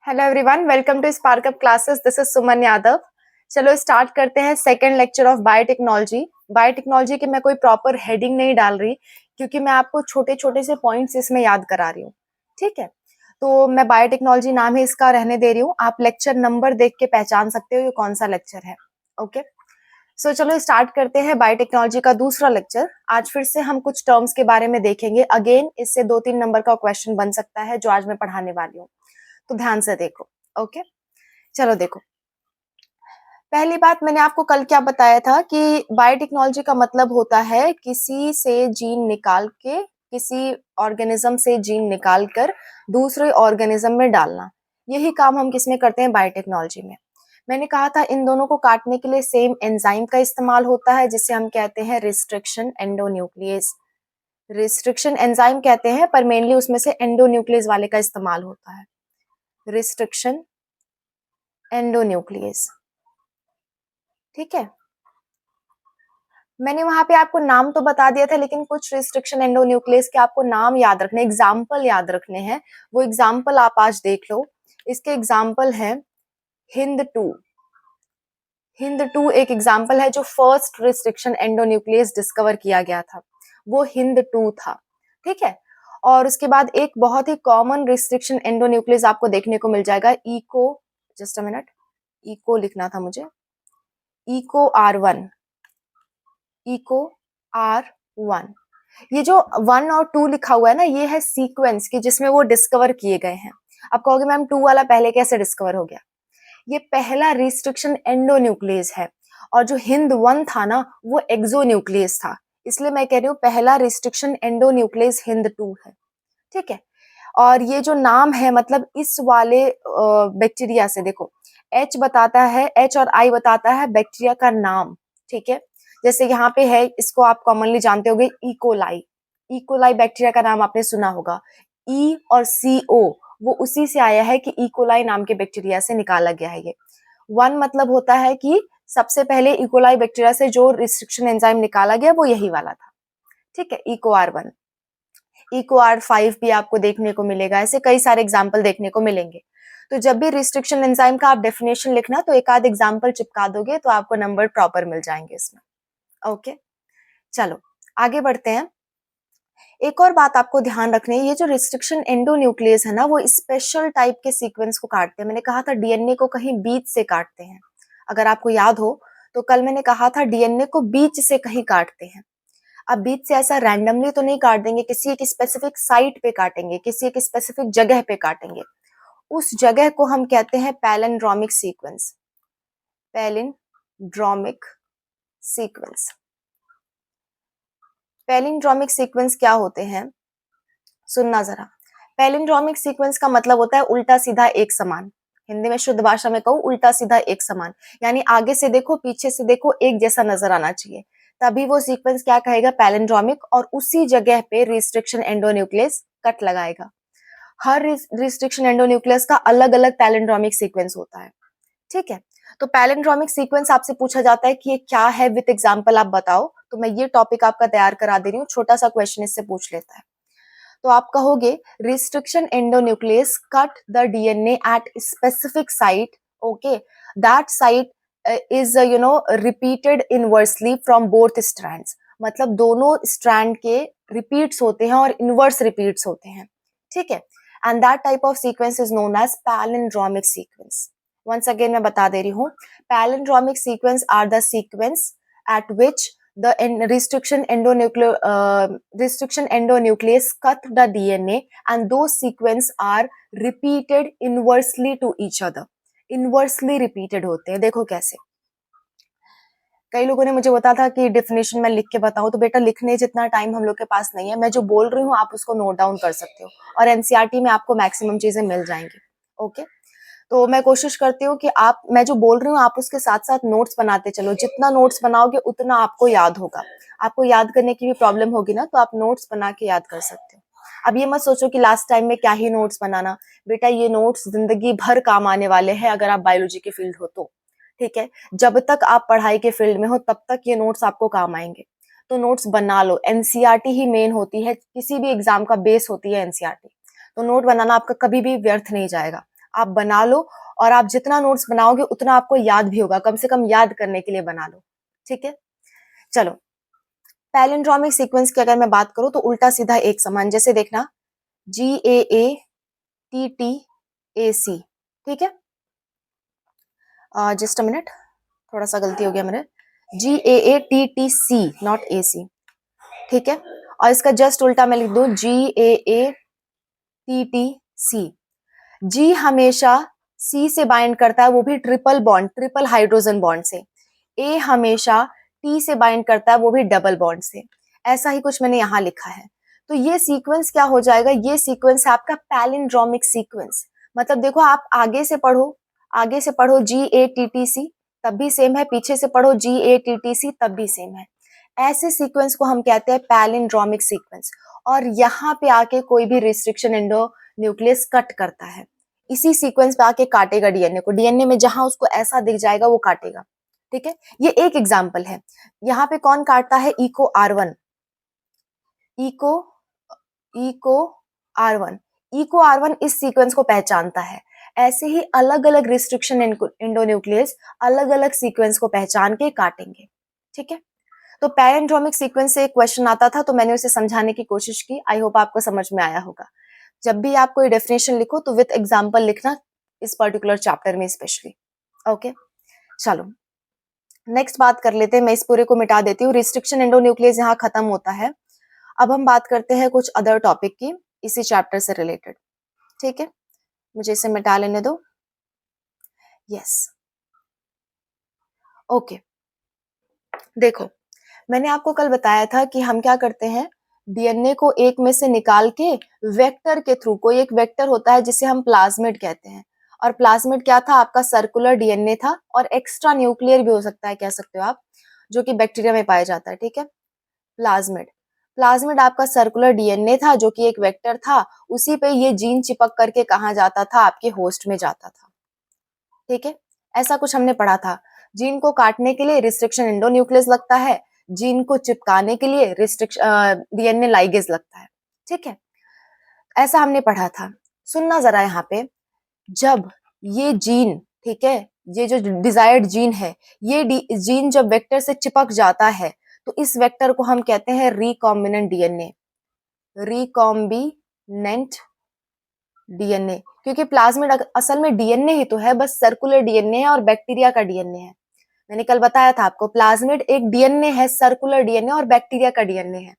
Hello everyone, welcome to spark up classes. This is Suman Yadav. चलो start करते हैं second lecture of biotechnology. Biotechnology की मैं कोई प्रॉपर हेडिंग नहीं डाल रही क्योंकि मैं आपको छोटे छोटे से पॉइंट्स इसमें याद करा रही हूँ। ठीक है, तो मैं बायोटेक्नोलॉजी नाम है इसका रहने दे रही हूँ। आप लेक्चर नंबर देख के पहचान सकते हो ये कौन सा लेक्चर है। ओके, सो चलो स्टार्ट करते हैं बायोटेक्नोलॉजी का दूसरा लेक्चर। आज फिर से हम कुछ टर्म्स के बारे में देखेंगे। अगेन इससे 2-3 नंबर का क्वेश्चन बन सकता है जो आज मैं पढ़ाने वाली हूँ, तो ध्यान से देखो। ओके, चलो देखो। पहली बात, मैंने आपको कल क्या बताया था कि बायोटेक्नोलॉजी का मतलब होता है किसी से जीन निकाल के, किसी ऑर्गेनिज्म से जीन निकाल कर दूसरे ऑर्गेनिज्म में डालना। यही काम हम किसमें करते हैं? बायोटेक्नोलॉजी में। मैंने कहा था इन दोनों को काटने के लिए सेम एंजाइम का इस्तेमाल होता है जिसे हम कहते हैं रिस्ट्रिक्शन एंडोन्यूक्लियस। रिस्ट्रिक्शन एंजाइम कहते हैं पर मेनली उसमें से एंडोन्यूक्लियस वाले का इस्तेमाल होता है। रिस्ट्रिक्शन एंडोन्यूक्लियस, ठीक है। मैंने वहां पे आपको नाम तो बता दिया था, लेकिन कुछ रिस्ट्रिक्शन एंडोन्यूक्लियस के आपको नाम याद रखने, एग्जाम्पल याद रखने हैं। वो एग्जाम्पल आप आज देख लो। इसके एग्जाम्पल है हिंद टू। हिंद टू एक एग्जाम्पल है जो फर्स्ट रिस्ट्रिक्शन एंडोन्यूक्लियस डिस्कवर किया गया था, वो हिंद टू था। ठीक है, और उसके बाद एक बहुत ही कॉमन रिस्ट्रिक्शन एंडोन्यूक्लियस आपको देखने को मिल जाएगा, echo, just a minute, echo लिखना था मुझे, इको R1। इको R1, ये जो 1 और 2 लिखा हुआ है ना, ये है सीक्वेंस की जिसमें वो डिस्कवर किए गए हैं। आप कहोगे मैम 2 वाला पहले कैसे डिस्कवर हो गया? ये पहला रिस्ट्रिक्शन एंडोन्यूक्लियस है, और जो हिंद 1 था ना वो एक्सोन्यूक्लियस था। इसलिए मैं कह रही हूँ पहला रिस्ट्रिक्शन एंडोन्यूक्लियस हिंद 2 है। ठीक है, और ये जो नाम है मतलब इस वाले बैक्टीरिया से, देखो एच बताता है, एच और आई बताता है बैक्टीरिया का नाम। ठीक है, जैसे यहाँ पे है, इसको आप कॉमनली जानते होंगे, इकोलाई। इकोलाई बैक्टीरिया का नाम आपने सुना होगा। ई और सी ओ वो उसी से आया है कि इकोलाई नाम के बैक्टीरिया से निकाला गया है। ये 1 मतलब होता है कि सबसे पहले इकोलाई बैक्टीरिया से जो रिस्ट्रिक्शन एंजाइम निकाला गया वो यही वाला था। ठीक है, इको R1। इको R5 भी आपको देखने को मिलेगा। ऐसे कई सारे एग्जाम्पल देखने को मिलेंगे। तो जब भी रिस्ट्रिक्शन एंजाइम का आप डेफिनेशन लिखना तो एक आध एग्जाम्पल चिपका दोगे तो आपको नंबर प्रॉपर मिल जाएंगे इसमें। ओके, चलो आगे बढ़ते हैं। एक और बात आपको ध्यान रखनी है, ये जो रिस्ट्रिक्शन एंडोन्यूक्लियस है ना वो स्पेशल टाइप के सीक्वेंस को काटते हैं। मैंने कहा था डीएनए को कहीं बीच से काटते हैं। अगर आपको याद हो तो कल मैंने कहा था डीएनए को बीच से कहीं काटते हैं। अब बीच से ऐसा रैंडमली तो नहीं काट देंगे, किसी एक स्पेसिफिक साइट पे काटेंगे, किसी एक स्पेसिफिक जगह पे काटेंगे। उस जगह को हम कहते हैं palindromic sequence. Palindromic sequence. Palindromic sequence क्या होते हैं, सुनना जरा। पैलिंड्रोमिक सीक्वेंस का मतलब होता है उल्टा सीधा एक समान। हिंदी में शुद्ध भाषा में कहूँ, उल्टा सीधा एक समान, यानी आगे से देखो पीछे से देखो एक जैसा नजर आना चाहिए, तभी वो सीक्वेंस क्या कहेगा? पैलिंड्रोमिक। और उसी जगह पे रिस्ट्रिक्शन एंडोन्यूक्लियस कट लगाएगा। हर रिस्ट्रिक्शन एंडोन्यूक्लियस का अलग अलग पैलिंड्रोमिक सीक्वेंस होता है। ठीक है, तो पैलिंड्रोमिक सीक्वेंस आपसे पूछा जाता है कि ये क्या है, विद एग्जांपल आप बताओ। तो मैं ये टॉपिक आपका तैयार करा दे रही हूँ, छोटा सा क्वेश्चन इससे पूछ लेता है। तो आप कहोगे restriction endonuclease cut the DNA at specific site. Okay, that site is repeated inversely from both strands. मतलब दोनों स्ट्रैंड के रिपीट्स होते हैं और इनवर्स रिपीट्स होते हैं। ठीक है, and that type of sequence is known as palindromic sequence. Once again मैं बता दे रही हूँ, palindromic sequence are the sequence at which the restriction endonuclease cut the DNA and those sequence are repeated inversely to each other. Inversely repeated होते हैं। देखो कैसे, कई लोगों ने मुझे बताया था कि डेफिनेशन मैं लिख के बताऊं, तो बेटा लिखने जितना टाइम हम लोग के पास नहीं है। मैं जो बोल रही हूँ आप उसको नोट डाउन कर सकते हो, और एनसीईआरटी में आपको मैक्सिमम चीजें मिल जाएंगी। ओके, तो मैं कोशिश करती हूँ कि आप, मैं जो बोल रही हूँ आप उसके साथ साथ नोट्स बनाते चलो। जितना नोट्स बनाओगे उतना आपको याद होगा। आपको याद करने की भी प्रॉब्लम होगी ना, तो आप नोट्स बना के याद कर सकते हो। अब ये मत सोचो कि लास्ट टाइम में क्या ही नोट्स बनाना। बेटा ये नोट्स जिंदगी भर काम आने वाले हैं अगर आप बायोलॉजी के फील्ड हो तो। ठीक है, जब तक आप पढ़ाई के फील्ड में हो तब तक ये नोट्स आपको काम आएंगे। तो नोट्स बना लो। एनसीईआरटी ही मेन होती है, किसी भी एग्जाम का बेस होती है एनसीईआरटी। तो नोट बनाना आपका कभी भी व्यर्थ नहीं जाएगा। आप बना लो, और आप जितना नोट्स बनाओगे उतना आपको याद भी होगा, कम से कम याद करने के लिए बना लो, ठीक है। चलो, पैलिंड्रोमिक सीक्वेंस की अगर मैं बात करूं तो उल्टा सीधा एक समान, जैसे देखना GAATTAC, ठीक है। जस्ट अ मिनट, थोड़ा सा गलती हो गया मेरे, GAATTC नॉट AC, ठीक है। और इसका जस्ट उल्टा मैं लिख दूं GAATTC। G हमेशा C से बाइंड करता है, वो भी triple bond, triple hydrogen bond से। A हमेशा T से बाइंड करता है, वो भी डबल बॉन्ड से। ऐसा ही कुछ मैंने यहाँ लिखा है। तो ये सीक्वेंस क्या हो जाएगा, ये सीक्वेंस है आपका पैलिंड्रोमिक सीक्वेंस। मतलब देखो, आप आगे से पढ़ो, आगे से पढ़ो GATTC तब भी सेम है, पीछे से पढ़ो GATTC तब भी सेम है। ऐसे सीक्वेंस को हम कहते हैं पैलिंड्रोमिक सीक्वेंस। और यहाँ पे आके कोई भी रिस्ट्रिक्शन एंडो न्यूक्लियस कट करता है, इसी सीक्वेंस पे आके काटेगा डीएनए को, डीएनए में जहां उसको ऐसा दिख जाएगा वो काटेगा, ठीक है। ये एक एग्जाम्पल है। यहाँ पे कौन काटता है, eco R1, eco eco R1, eco R1 इस सीक्वेंस को पहचानता है। ऐसे ही अलग अलग रिस्ट्रिक्शन एंडोन्यूक्लियस अलग अलग सीक्वेंस को पहचान के काटेंगे, ठीक है। तो पैलिंड्रोमिक सीक्वेंस से एक क्वेश्चन आता था, तो मैंने उसे समझाने की कोशिश की, आई होप आपको समझ में आया होगा। जब भी आप कोई डेफिनेशन लिखो तो विथ एग्जांपल लिखना, इस पर्टिकुलर चैप्टर में स्पेशली, ओके। चलो नेक्स्ट बात कर लेते हैं, मैं इस पूरे को मिटा देती हूँ, रिस्ट्रिक्शन एंडोन्यूक्लियस यहाँ खत्म होता है। अब हम बात करते हैं कुछ अदर टॉपिक की, इसी चैप्टर से रिलेटेड, ठीक है। मुझे इसे मिटा लेने दो, यस, ओके। देखो, मैंने आपको कल बताया था कि हम क्या करते हैं, डीएनए को एक में से निकाल के वेक्टर के थ्रू, कोई एक वेक्टर होता है जिसे हम प्लाज्मिड कहते हैं, और प्लाज्मिड क्या था, आपका सर्कुलर डीएनए था, और एक्स्ट्रा न्यूक्लियर भी हो सकता है, कह सकते हो आप, जो कि बैक्टीरिया में पाया जाता है, ठीक है। प्लाज्मिड, प्लाज्मिड आपका सर्कुलर डीएनए था जो कि एक वेक्टर था, उसी पे ये जीन चिपक करके कहाँ जाता था, आपके होस्ट में जाता था, ठीक है। ऐसा कुछ हमने पढ़ा था। जीन को काटने के लिए रिस्ट्रिक्शन एंडोन्यूक्लियस लगता है, जीन को चिपकाने के लिए रिस्ट्रिक्शन डीएनए लाइगेज लगता है, ठीक है। ऐसा हमने पढ़ा था। सुनना जरा यहाँ पे, जब ये जीन, ठीक है, ये जो डिजायर्ड जीन है, ये जीन जब वेक्टर से चिपक जाता है तो इस वेक्टर को हम कहते हैं रिकॉम्बिनेंट डीएनए, रिकॉम्बिनेंट डीएनए, क्योंकि प्लाज्मिड असल में डीएनए ही तो है, बस सर्कुलर डीएनए है और बैक्टीरिया का डीएनए है। मैंने कल बताया था आपको, प्लाज्मिड एक डीएनए है, सर्कुलर डीएनए, और बैक्टीरिया का डीएनए है।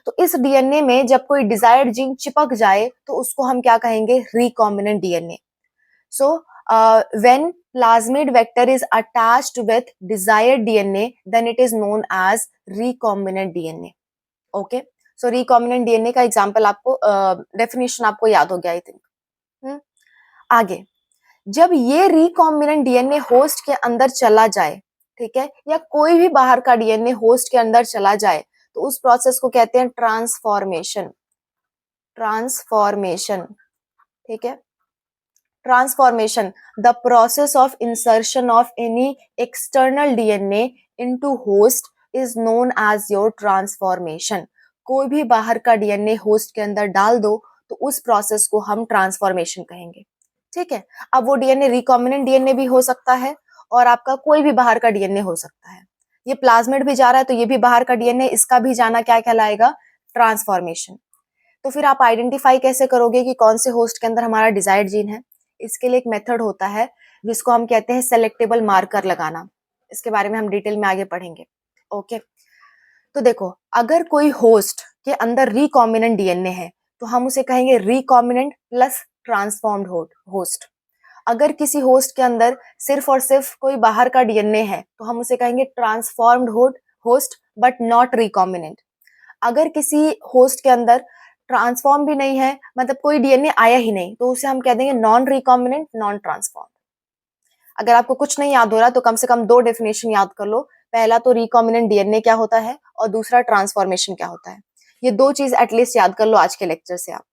तो इस डीएनए में जब कोई डिजायर्ड जीन चिपक जाए तो उसको हम क्या कहेंगे, recombinant DNA. So when plasmid vector is attached with desired DNA, then it is known as recombinant DNA. Okay, so recombinant DNA का एग्जांपल आपको, डेफिनेशन आपको याद हो गया आई थिंक। आगे, जब ये रिकॉम्बिनेंट डीएनए होस्ट के अंदर चला जाए, ठीक है, या कोई भी बाहर का डीएनए होस्ट के अंदर चला जाए, तो उस प्रोसेस को कहते हैं ट्रांसफॉर्मेशन, ट्रांसफॉर्मेशन, ठीक है। Transformation, the process of insertion of any external DNA into host is known as your transformation. कोई भी बाहर का डीएनए होस्ट के अंदर डाल दो तो उस प्रोसेस को हम ट्रांसफॉर्मेशन कहेंगे, ठीक है। अब वो डीएनए रिकॉम्बिनेंट डीएनए भी हो सकता है और आपका कोई भी बाहर का डीएनए हो सकता है। ये प्लाज्मिड भी जा रहा है तो ये भी बाहर का डीएनए, इसका भी जाना क्या कहलाएगा, ट्रांसफॉर्मेशन। तो फिर आप आइडेंटिफाई कैसे करोगे कि कौन से होस्ट के अंदर हमारा डिजायर्ड जीन है? इसके लिए एक मेथड होता है जिसको हम कहते हैं सेलेक्टेबल मार्कर लगाना। इसके बारे में हम डिटेल में आगे पढ़ेंगे, ओके। तो देखो, अगर कोई होस्ट के अंदर रिकॉम्बिनेंट डीएनए है तो हम उसे कहेंगे रिकॉम्बिनेंट प्लस ट्रांसफॉर्म्ड होस्ट। अगर किसी होस्ट के अंदर सिर्फ और सिर्फ कोई बाहर का डीएनए है तो हम उसे कहेंगे transformed host but not recombinant. अगर किसी होस्ट के अंदर ट्रांसफॉर्म भी नहीं है, मतलब कोई डीएनए आया ही नहीं, तो उसे हम कह देंगे नॉन रिकॉम्बिनेंट, नॉन ट्रांसफॉर्म। अगर आपको कुछ नहीं याद हो रहा तो कम से कम दो डेफिनेशन याद कर लो, पहला तो रिकॉम्बिनेंट डीएनए क्या होता है और दूसरा ट्रांसफॉर्मेशन क्या होता है। ये दो चीज एटलीस्ट याद कर लो आज के लेक्चर से आप,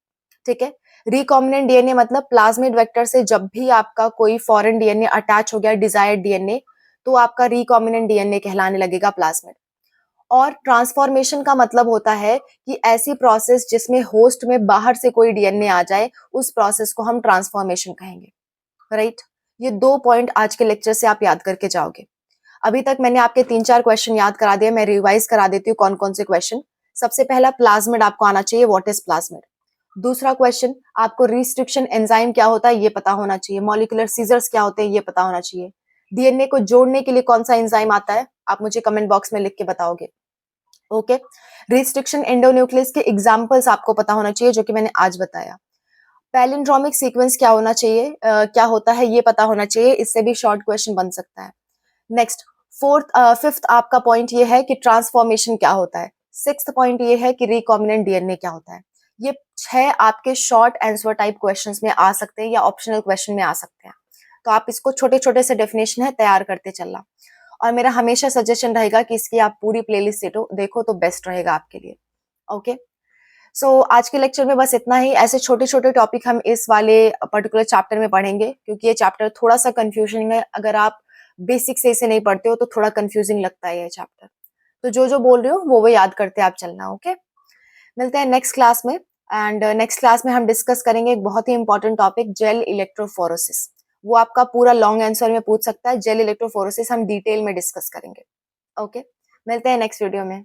ठीक है। रिकॉम्बिनेंट डीएनए मतलब प्लाज्मिड वेक्टर से जब भी आपका कोई फॉरेन डीएनए अटैच हो गया, डिजायर्ड डीएनए, तो आपका रिकॉम्बिनेंट डीएनए कहलाने लगेगा प्लाज्मिड। और ट्रांसफॉर्मेशन का मतलब होता है कि ऐसी प्रोसेस जिसमें होस्ट में बाहर से कोई डीएनए आ जाए, उस प्रोसेस को हम ट्रांसफॉर्मेशन कहेंगे, राइट। ये 2 पॉइंट आज के लेक्चर से आप याद करके जाओगे। अभी तक मैंने आपके 3-4 क्वेश्चन याद करा दिए, मैं रिवाइज करा देती हूँ कौन-कौन से क्वेश्चन। सबसे पहला प्लाज्मिड आपको आना चाहिए, व्हाट इज प्लाज्मिड। दूसरा क्वेश्चन आपको रिस्ट्रिक्शन एंजाइम क्या होता है ये पता होना चाहिए, मॉलिक्यूलर सीजर्स क्या होते हैं ये पता होना चाहिए, डीएनए को जोड़ने के लिए कौन सा एंजाइम आता है आप मुझे कमेंट बॉक्स में लिख के बताओगे। ओके। रिस्ट्रिक्शन एंडोन्यूक्लियस के एग्जांपल्स आपको पता होना चाहिए जो कि मैंने आज बताया। पैलिंड्रोमिक सीक्वेंस क्या होना चाहिए, क्या होता है ये पता होना चाहिए, इससे भी शॉर्ट क्वेश्चन बन सकता है। नेक्स्ट फिफ्थ आपका पॉइंट ये है कि ट्रांसफॉर्मेशन क्या होता है। सिक्स्थ पॉइंट ये है कि रिकॉम्बिनेंट डीएनए क्या होता है। ये 6 आपके शॉर्ट आंसर टाइप क्वेश्चंस में आ सकते हैं या ऑप्शनल क्वेश्चन में आ सकते हैं। तो आप इसको छोटे छोटे से डेफिनेशन है तैयार करते चलना। और मेरा हमेशा सजेशन रहेगा कि इसकी आप पूरी प्लेलिस्ट देखो तो बेस्ट रहेगा आपके लिए। ओके। सो आज के लेक्चर में बस इतना ही। ऐसे छोटे छोटे टॉपिक हम इस वाले पर्टिकुलर चैप्टर में पढ़ेंगे क्योंकि ये चैप्टर थोड़ा सा कंफ्यूजन है। अगर आप बेसिक से इसे नहीं पढ़ते हो तो थोड़ा कंफ्यूजिंग लगता है ये चैप्टर। तो जो जो बोल रही हूँ वो याद करते आप चलना। ओके। मिलते हैं नेक्स्ट क्लास में। एंड नेक्स्ट क्लास में हम डिस्कस करेंगे एक बहुत ही इंपॉर्टेंट टॉपिक, जेल इलेक्ट्रोफोरोसिस। वो आपका पूरा लॉन्ग आंसर में पूछ सकता है। जेल इलेक्ट्रोफोरोसिस हम डिटेल में डिस्कस करेंगे। ओके। मिलते हैं नेक्स्ट वीडियो में।